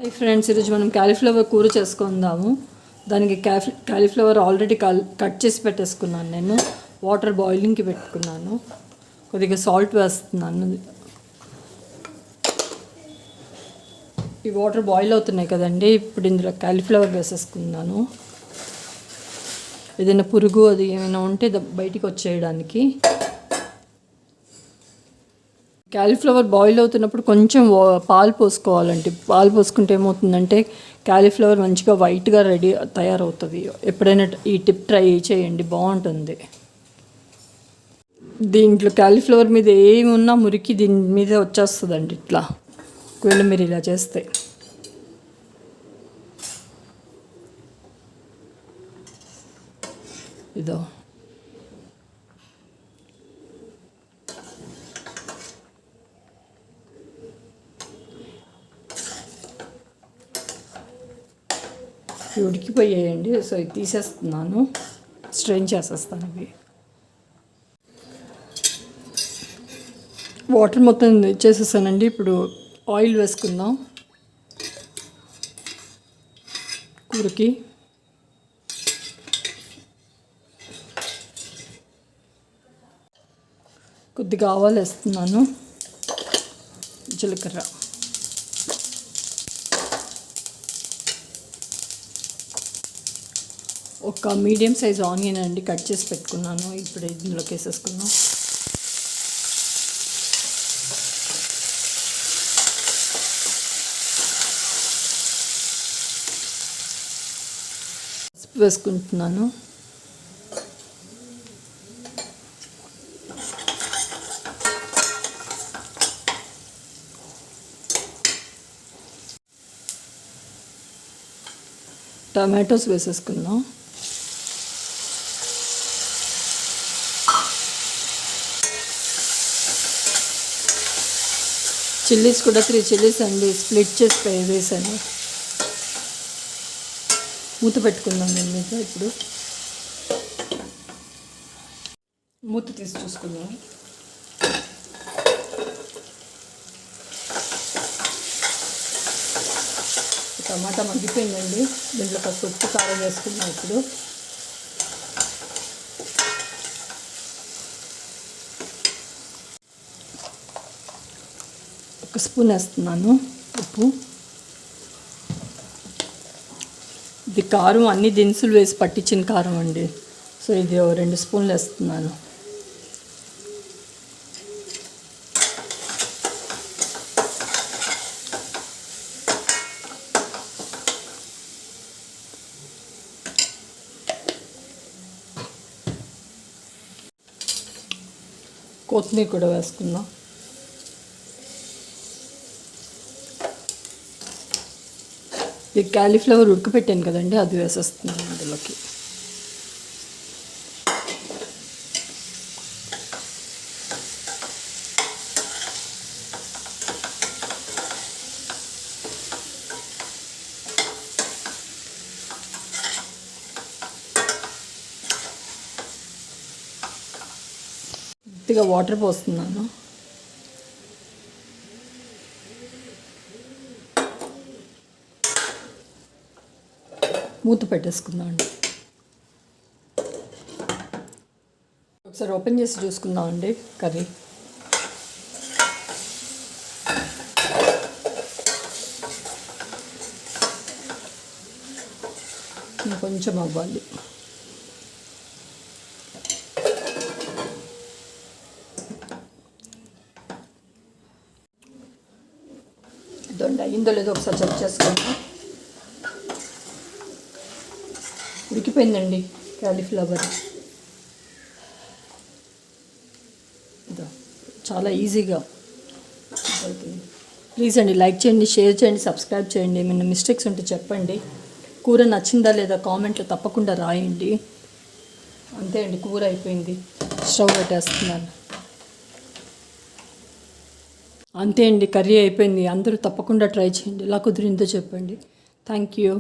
Hi friends, ఈరోజు మనం cauliflower కూర చేసుకుందాము. దానికి కాలీఫ్లవర్ ఆల్రెడీ కట్ చేసి పెట్టేసుకున్నాను. నేను వాటర్ బాయిలింగ్కి పెట్టుకున్నాను. కొద్దిగా సాల్ట్ వేస్తున్నాను. ఈ వాటర్ బాయిల్ అవుతున్నాయి కదండి. ఇప్పుడు ఇందులో కాలీఫ్లవర్ వేసేసుకున్నాను. ఏదైనా పురుగు అది ఏమైనా ఉంటే బయటికి వచ్చేయడానికి. కాలీఫ్లవర్ బాయిల్ అవుతున్నప్పుడు కొంచెం పాలు పోసుకోవాలండి. పాలు పోసుకుంటే ఏమవుతుందంటే కాలీఫ్లవర్ మంచిగా వైట్గా తయారవుతుంది. ఎప్పుడైనా ఈ టిప్ ట్రై చేయండి, బాగుంటుంది. దీంట్లో కాలీఫ్లవర్ మీద ఏమి ఉన్నా మురికి దీని మీద వచ్చేస్తుందండి. ఇట్లా ఒకవేళ మీరు ఇలా చేస్తే ఇదో ఉడికిపోయాయండి. సో ఇది తీసేస్తున్నాను, స్ట్రెయిన్ చేసేస్తాను. ఇవి వాటర్ మొత్తం చేసేసానండి. ఇప్పుడు ఆయిల్ వేసుకుందాం కూరకి. కొద్దిగా ఆవాలు వేస్తున్నాను, జీలకర్ర, ఒక మీడియం సైజ్ ఆనియన్ అండి కట్ చేసి పెట్టుకున్నాను. ఇప్పుడు ఇందులోకి వేసేసుకున్నాం. పసుపు వేసుకుంటున్నాను. టమాటోస్ వేసేసుకుందాం. చిల్లీస్ కూడా 3 చిల్లీస్ అండి స్ప్లిట్ చేసి వేసాను. మూత పెట్టుకుందాం దీని మీద. ఇప్పుడు మూత తీసి చూసుకుందాం. టమాటా మగ్గిపోయిందండి. దీంట్లో కాస్త ఉప్పు కారం వేసుకున్నాం. ఇప్పుడు ఒక స్పూన్ వేస్తున్నాను ఉప్పు. ఇది కారం అన్ని దినుసులు వేసి పట్టించిన కారం అండి. సో ఇది 2 స్పూన్లు వేస్తున్నాను. కొత్తిమీర కూడా వేసుకుందాం. ఈ కాలీఫ్లవర్ ఉడకపెట్టాను కదండి, అది వేసేస్తున్నాను ఇందులోకి. కొద్దిగా వాటర్ పోస్తున్నాను. మూత పెట్టేసుకుందాం అండి. ఒకసారి ఓపెన్ చేసి చూసుకుందాం అండి కర్రీ. కొంచెం అవ్వాలి. ఇదండి అయిందో లేదో ఒకసారి చెక్ చేసుకుందాం. ఉడికిపోయిందండి కాలీఫ్లవర్. చాలా ఈజీగా అవుతుంది. ప్లీజ్ అండి లైక్ చేయండి, షేర్ చేయండి, సబ్స్క్రైబ్ చేయండి. ఏమైనా మిస్టేక్స్ ఉంటే చెప్పండి. కూర నచ్చిందా లేదా కామెంట్లో తప్పకుండా రాయండి. అంతే అండి, కూర అయిపోయింది. స్టవ్ పెట్టేస్తున్నాను. అంతే అండి, కర్రీ అయిపోయింది. అందరూ తప్పకుండా ట్రై చేయండి. ఎలా కుదిరిందో చెప్పండి. Thank you.